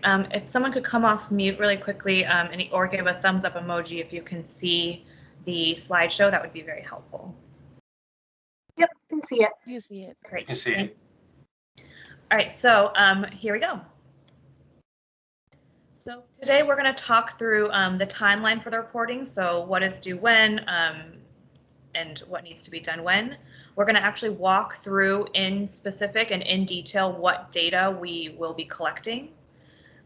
if someone could come off mute really quickly or give a thumbs up emoji if you can see the slideshow, that would be very helpful. Yep, can see it. You see it. Great. You see it. All right, so here we go. So today we're going to talk through the timeline for the reporting. So what is due when and what needs to be done when. We're going to actually walk through in specific and in detail what data we will be collecting.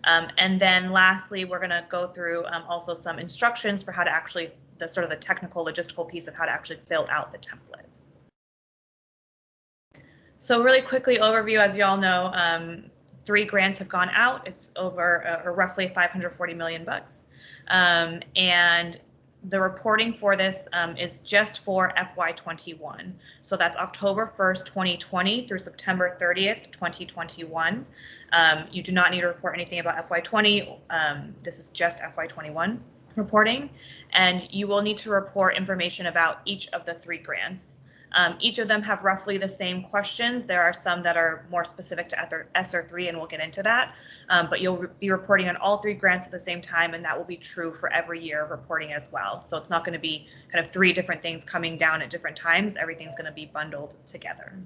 And then lastly, we're going to go through also some instructions for how to actually, the sort of the technical logistical piece of how to actually fill out the template. So really quickly overview, as you all know, 3 grants have gone out. It's over or roughly 540 million bucks. And the reporting for this is just for FY21. So that's October 1st, 2020 through September 30th, 2021. You do not need to report anything about FY20. This is just FY21 reporting. And you will need to report information about each of the 3 grants. Each of them have roughly the same questions. There are some that are more specific to ESSER 3, and we'll get into that. But you'll be reporting on all 3 grants at the same time, and that will be true for every year of reporting as well. So it's not going to be kind of 3 different things coming down at different times. Everything's going to be bundled together.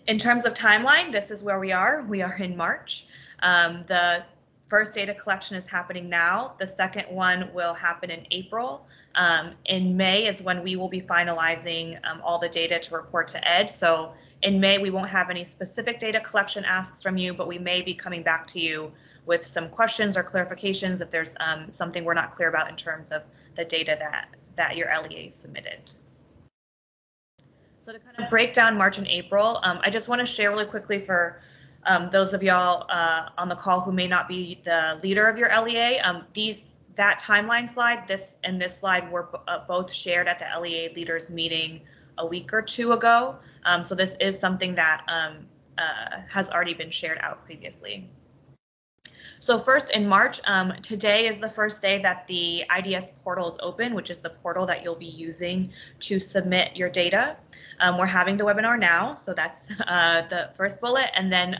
In terms of timeline, this is where we are. We are in March. The first data collection is happening now. The second one will happen in April. In May is when we will be finalizing all the data to report to ED. So in May, we won't have any specific data collection asks from you, but we may be coming back to you with some questions or clarifications if there's something we're not clear about in terms of the data that your LEA submitted. So to kind of break down March and April, I just want to share really quickly for those of y'all on the call who may not be the leader of your LEA, that timeline slide, this slide were both shared at the LEA leaders meeting a week or 2 ago. So this is something that has already been shared out previously. So first in March, today is the first day that the IDS portal is open, which is the portal that you'll be using to submit your data. We're having the webinar now, so that's the first bullet. And then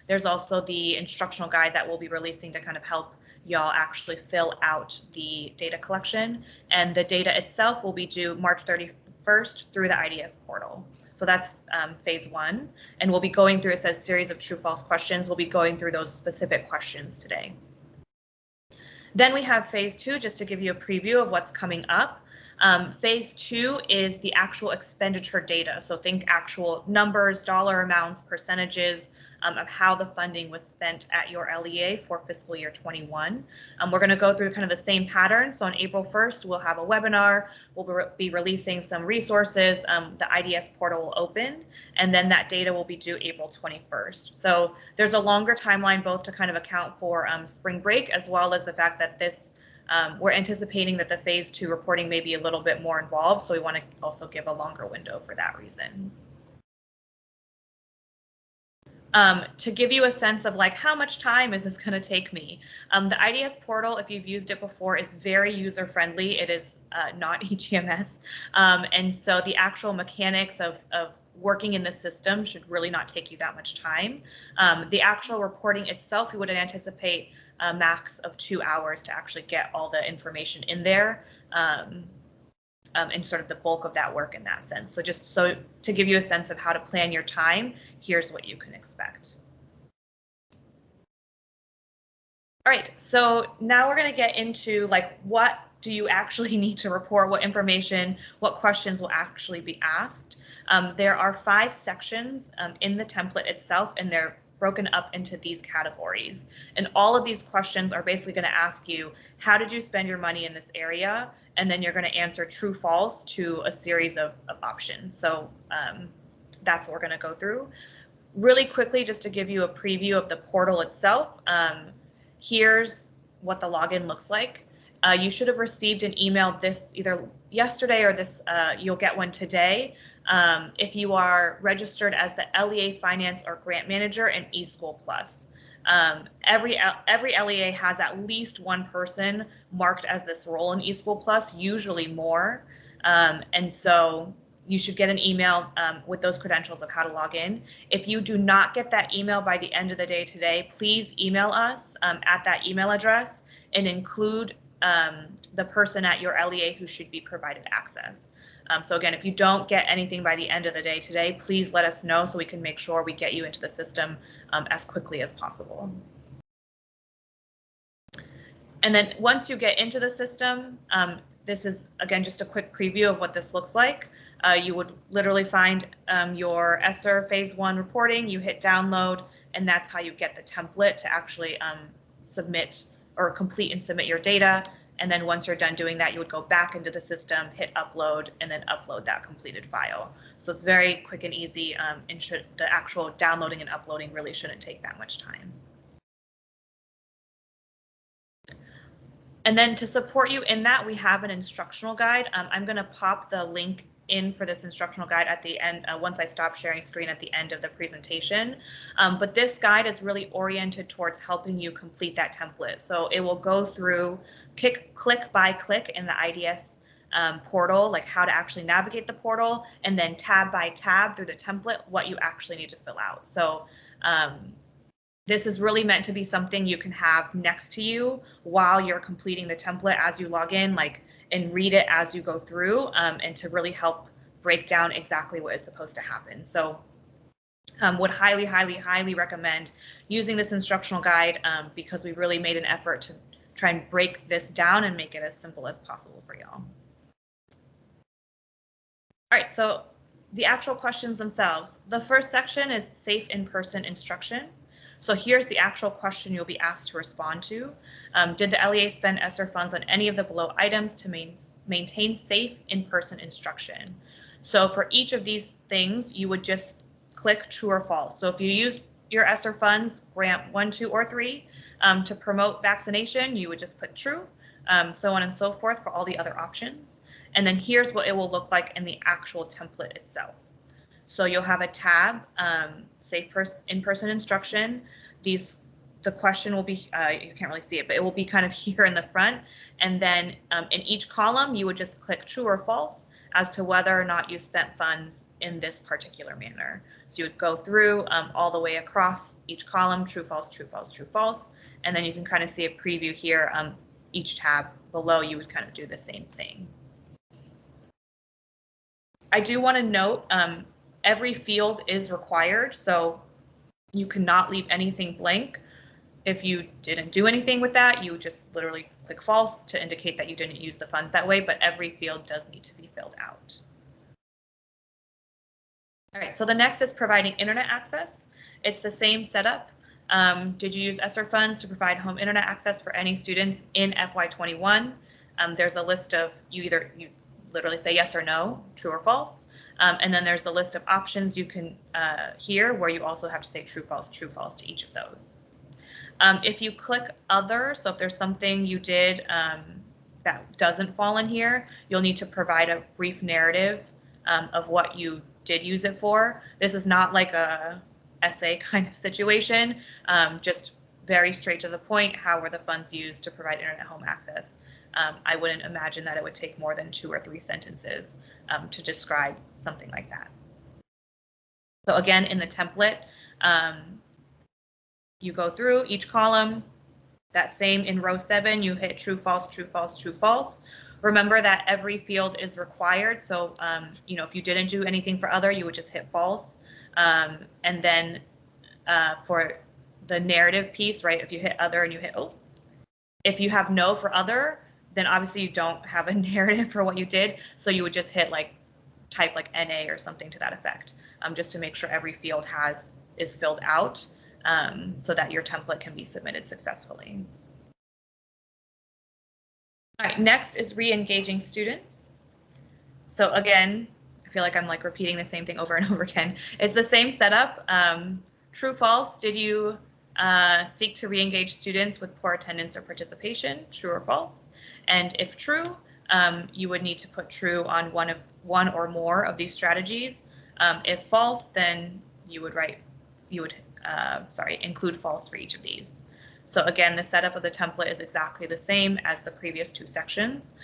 there's also the instructional guide that we'll be releasing to kind of help y'all actually fill out the data collection. And the data itself will be due March 31st through the IDS portal. So that's phase 1. And we'll be going through, it says series of true-false questions. We'll be going through those specific questions today. Then we have phase 2, just to give you a preview of what's coming up. Phase 2 is the actual expenditure data. So think actual numbers, dollar amounts, percentages of how the funding was spent at your LEA for fiscal year 21. We're going to go through kind of the same pattern. So on April 1st, we'll have a webinar. We'll be releasing some resources. The IDS portal will open, and then that data will be due April 21st. So there's a longer timeline both to kind of account for spring break, as well as the fact that this we're anticipating that the phase 2 reporting may be a little bit more involved, so we want to also give a longer window for that reason. To give you a sense of like how much time is this going to take me, the IDS portal, if you've used it before, is very user friendly. It is not EGMS, and so the actual mechanics of working in the system should really not take you that much time. The actual reporting itself, we would anticipate a max of 2 hours to actually get all the information in there, and sort of the bulk of that work in that sense. So just so to give you a sense of how to plan your time, here's what you can expect. All right, so now we're going to get into like what do you actually need to report, what information, what questions will actually be asked. There are 5 sections in the template itself, and they're broken up into these categories. And all of these questions are basically going to ask you, how did you spend your money in this area? And then you're going to answer true, false to a series of options. So that's what we're going to go through. Really quickly, just to give you a preview of the portal itself, here's what the login looks like. You should have received an email this either yesterday or this, you'll get one today. If you are registered as the LEA Finance or Grant Manager in eSchool Plus. Every LEA has at least one person marked as this role in eSchool Plus, usually more. And so you should get an email with those credentials of how to log in. If you do not get that email by the end of the day today, please email us at that email address and include the person at your LEA who should be provided access. So again, if you don't get anything by the end of the day today, please let us know so we can make sure we get you into the system as quickly as possible. And then once you get into the system, this is, again, just a quick preview of what this looks like. You would literally find your ESSER Phase 1 reporting, you hit download, and that's how you get the template to actually submit or complete and submit your data. And then once you're done doing that, you would go back into the system, hit upload, and then upload that completed file. So it's very quick and easy, and the actual downloading and uploading really shouldn't take that much time. And then to support you in that, we have an instructional guide. I'm going to pop the link in for this instructional guide at the end, once I stop sharing screen at the end of the presentation. But this guide is really oriented towards helping you complete that template. So it will go through click by click in the IDS portal, like how to actually navigate the portal, and then tab by tab through the template, what you actually need to fill out. So this is really meant to be something you can have next to you while you're completing the template as you log in, and read it as you go through, and to really help break down exactly what is supposed to happen. So would highly, highly, highly recommend using this instructional guide because we really made an effort to try and break this down and make it as simple as possible for y'all. All right, so the actual questions themselves. The first section is safe in-person instruction. So here's the actual question you'll be asked to respond to. Did the LEA spend ESSER funds on any of the below items to maintain safe in-person instruction? So for each of these things, you would just click true or false. So if you use your ESSER funds, grant 1, 2, or 3, to promote vaccination, you would just put true, so on and so forth for all the other options. And then here's what it will look like in the actual template itself. So you'll have a tab, safe in-person instruction. The question will be, you can't really see it, but it will be kind of here in the front. And then in each column, you would just click true or false as to whether or not you spent funds in this particular manner. So you would go through all the way across each column, true, false, true, false, true, false. And then you can kind of see a preview here. Each tab below, you would kind of do the same thing. I do want to note, every field is required, so you cannot leave anything blank. If you didn't do anything with that, you just literally click false to indicate that you didn't use the funds that way, but every field does need to be filled out. All right, so the next is providing internet access. It's the same setup. Did you use ESSER funds to provide home internet access for any students in FY21? There's a list of, you literally say yes or no, true or false. And then there's a list of options you can here where you also have to say true, false to each of those. If you click other, so if there's something you did that doesn't fall in here, you'll need to provide a brief narrative of what you did use it for. This is not like a essay kind of situation, just very straight to the point. How were the funds used to provide internet home access? I wouldn't imagine that it would take more than 2 or 3 sentences to describe something like that. So again, in the template, you go through each column, that same in row 7, you hit true, false, true, false, true, false. Remember that every field is required. So, if you didn't do anything for other, you would just hit false. And then for the narrative piece, right, if you hit other and you hit, if you have no for other, then obviously you don't have a narrative for what you did. So you would just hit type NA or something to that effect, just to make sure every field is filled out so that your template can be submitted successfully. All right, next is Reengaging Students. So again, I feel like I'm repeating the same thing over and over again. It's the same setup. True, false, did you seek to re-engage students with poor attendance or participation, true or false? And if true, you would need to put true on one or more of these strategies. If false, then you would include false for each of these. So again, the setup of the template is exactly the same as the previous 2 sections.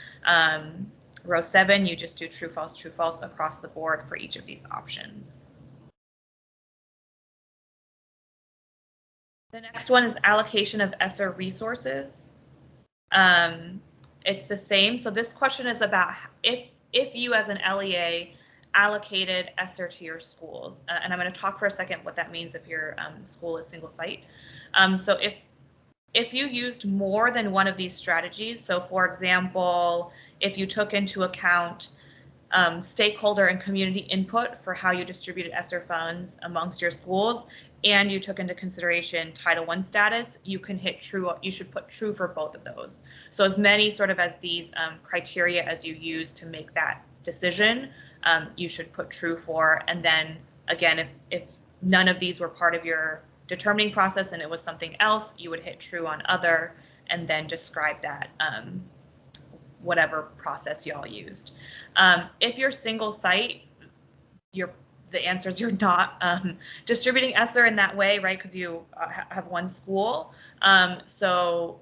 Row 7, you just do true, false across the board for each of these options. The next one is allocation of ESSER resources. It's the same. So this question is about if you as an LEA allocated ESSER to your schools. And I'm going to talk for a second what that means if your school is single site. So if you used more than one of these strategies, so for example, if you took into account stakeholder and community input for how you distributed ESSER funds amongst your schools, and you took into consideration Title I status, you can hit true. You should put true for both of those. So as many sort of as these criteria as you use to make that decision, you should put true for. And then again, if none of these were part of your determining process and it was something else, you would hit true on other and then describe that whatever process y'all used. If you're single site, the answer is you're not distributing ESSER in that way, right? Because you have one school. So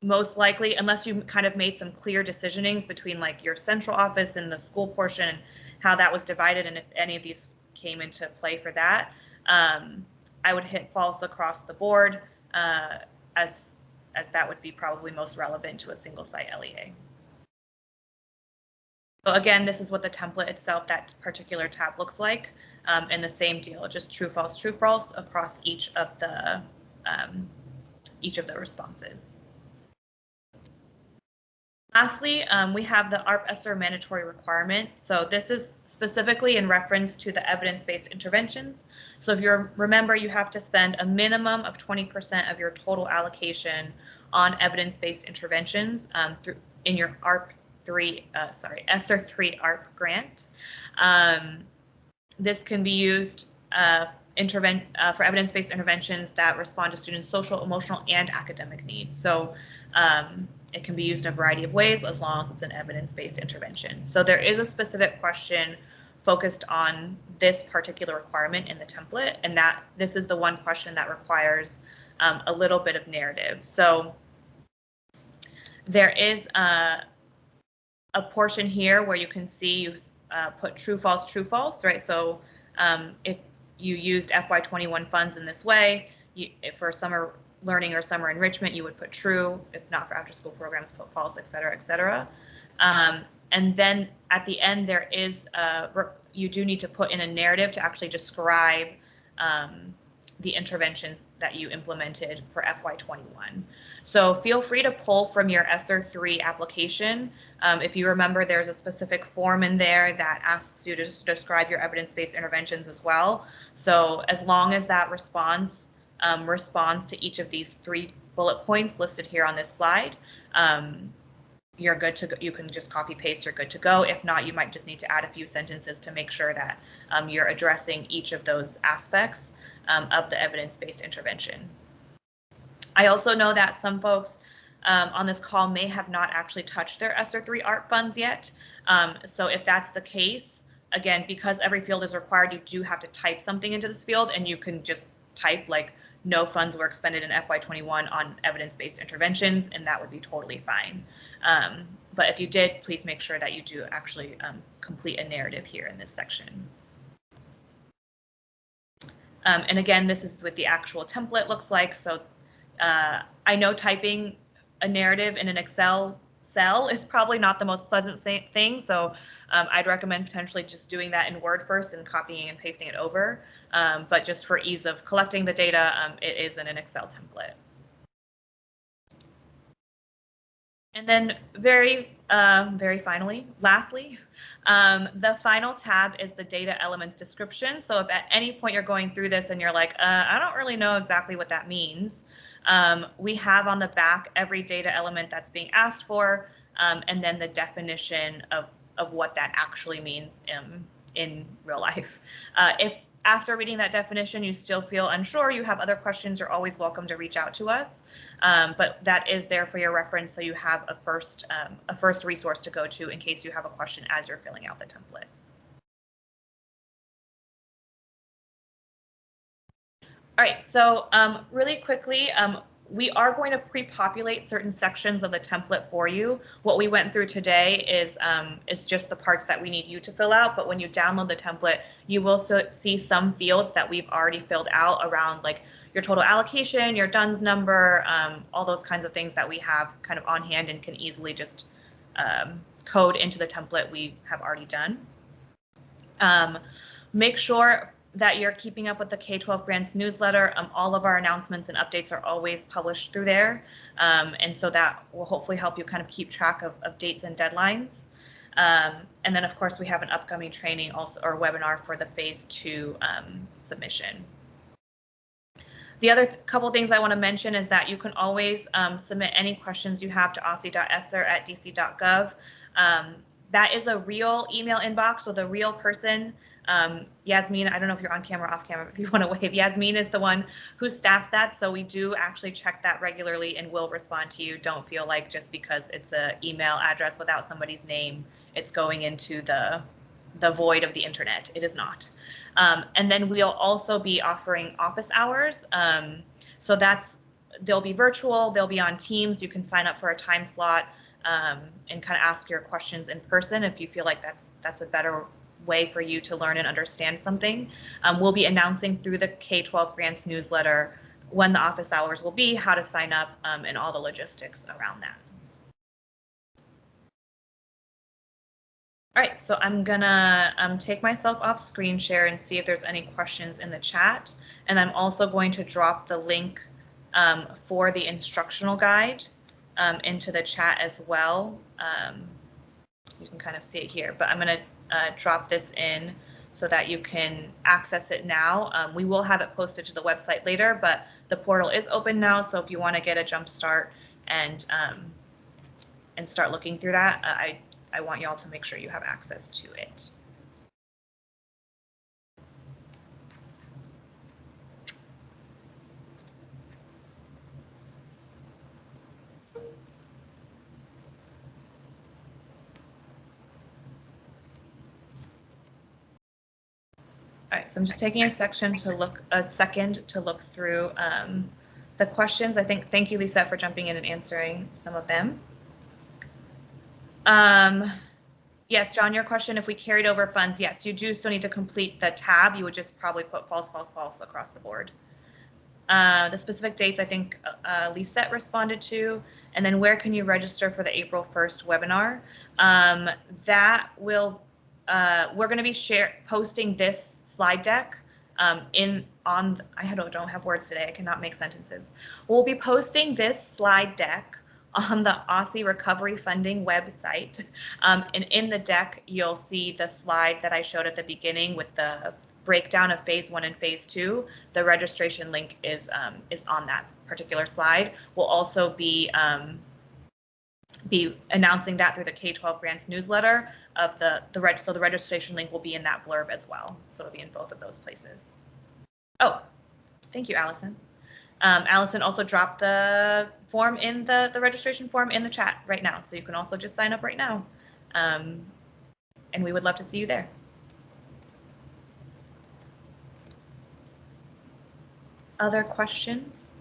most likely, unless you kind of made some clear decisionings between like your central office and the school portion, how that was divided, and if any of these came into play for that, I would hit false across the board, as that would be probably most relevant to a single site LEA. So again, this is what the template itself, that particular tab looks like, and the same deal, just true, false across each of the responses. Lastly, we have the ARP ESSER mandatory requirement. So this is specifically in reference to the evidence-based interventions. So if you remember, you have to spend a minimum of 20% of your total allocation on evidence-based interventions in your ESSER 3 ARP grant. This can be used for evidence-based interventions that respond to students' social, emotional, and academic needs. So it can be used in a variety of ways as long as it's an evidence-based intervention. So there is a specific question focused on this particular requirement in the template, and that this is the one question that requires a little bit of narrative. So there is a portion here where you can see you put true, false, right? So if you used FY21 funds in this way, for summer learning or summer enrichment, you would put true. If not for after school programs, put false, et cetera, et cetera. And then at the end, there is you do need to put in a narrative to actually describe the interventions that you implemented for FY21. So feel free to pull from your ESSER 3 application. If you remember, there's a specific form in there that asks you to describe your evidence-based interventions as well. So as long as that responds to each of these 3 bullet points listed here on this slide, you're good to go. You can just copy paste, you're good to go. If not, you might just need to add a few sentences to make sure that you're addressing each of those aspects of the evidence-based intervention. I also know that some folks on this call may have not actually touched their ESSER 3 ARP funds yet. So if that's the case, again, because every field is required, you do have to type something into this field, and you can just type like no funds were expended in FY21 on evidence-based interventions, and that would be totally fine. But if you did, please make sure that you do actually complete a narrative here in this section. And again, this is what the actual template looks like. So I know typing a narrative in an Excel cell is probably not the most pleasant thing. So I'd recommend potentially just doing that in Word first and copying and pasting it over. But just for ease of collecting the data, it is in an Excel template. And then very finally, lastly, the final tab is the data elements description. So if at any point you're going through this and you're like, I don't really know exactly what that means, we have on the back every data element that's being asked for, and then the definition of what that actually means in real life. If after reading that definition you still feel unsure, you have other questions, you're always welcome to reach out to us. But that is there for your reference, so you have a first resource to go to in case you have a question as you're filling out the template. All right, so really quickly, we are going to pre-populate certain sections of the template for you. What we went through today is just the parts that we need you to fill out, but when you download the template, you will see some fields that we've already filled out around like your total allocation, your DUNS number, all those kinds of things that we have kind of on hand and can easily just code into the template we have already done. Make sure that you're keeping up with the K-12 grants newsletter. All of our announcements and updates are always published through there. And so that will hopefully help you kind of keep track of dates and deadlines. And then of course we have an upcoming training also, or webinar for the phase 2 submission. The other couple things I want to mention is that you can always submit any questions you have to ossi.esser@dc.gov. That is a real email inbox with a real person. Yasmin, I don't know if you're on camera or off camera, if you want to wave. Yasmin is the one who staffs that, so we do actually check that regularly and will respond to you. Don't feel like just because it's an email address without somebody's name, it's going into the void of the internet. It is not. And then we'll also be offering office hours. So they'll be virtual, they'll be on Teams. You can sign up for a time slot and kind of ask your questions in person if you feel like that's a better way for you to learn and understand something. We'll be announcing through the K-12 grants newsletter when the office hours will be, how to sign up, and all the logistics around that. All right, so I'm gonna take myself off screen share and see if there's any questions in the chat. And I'm also going to drop the link for the instructional guide into the chat as well. You can kind of see it here, but I'm gonna drop this in so that you can access it now. We will have it posted to the website later, but the portal is open now. So if you want to get a jump start and start looking through that, I want y'all to make sure you have access to it. All right, so I'm just taking a second to look through the questions. Thank you, Lisa, for jumping in and answering some of them. Yes, John, your question, if we carried over funds, yes, you do still need to complete the tab. You would just probably put false, false, false across the board. The specific dates, I think Lisette responded to, and then where can you register for the April 1st webinar? That will, we're going to be posting this slide deck I don't have words today. I cannot make sentences. We'll be posting this slide deck on the OSSI Recovery Funding website. And in the deck, you'll see the slide that I showed at the beginning with the breakdown of phase 1 and phase 2. The registration link is on that particular slide. We'll also be announcing that through the K-12 grants newsletter of so the registration link will be in that blurb as well. So it'll be in both of those places. Oh, thank you, Allison. Allison also dropped the form in the registration form in the chat right now. So you can also just sign up right now. And we would love to see you there. Other questions?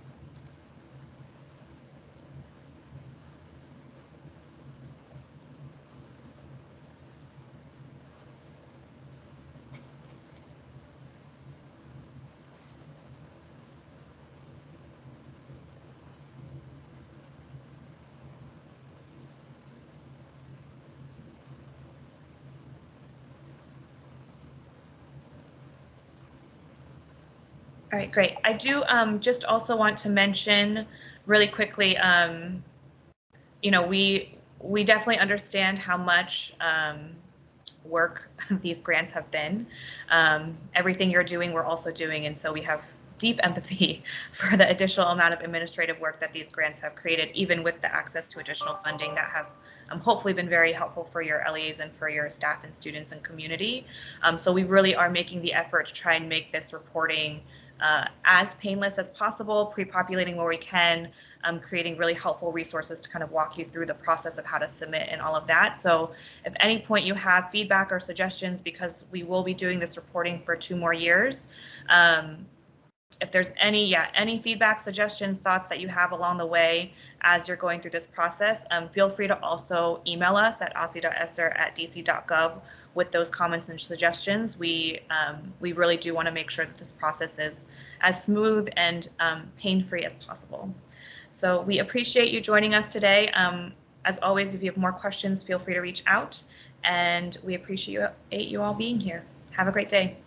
All right, great. I do just also want to mention really quickly, you know, we definitely understand how much work these grants have been. Everything you're doing, we're also doing, and so we have deep empathy for the additional amount of administrative work that these grants have created, even with the access to additional funding that have hopefully been very helpful for your LEAs and for your staff and students and community. So we really are making the effort to try and make this reporting as painless as possible, pre-populating where we can, creating really helpful resources to kind of walk you through the process of how to submit and all of that. So if at any point you have feedback or suggestions, because we will be doing this reporting for 2 more years, if there's any feedback, suggestions, thoughts that you have along the way as you're going through this process, feel free to also email us at osce.esser@dc.gov with those comments and suggestions. We really do want to make sure that this process is as smooth and pain-free as possible. So we appreciate you joining us today. As always, if you have more questions, feel free to reach out, and we appreciate you all being here. Have a great day.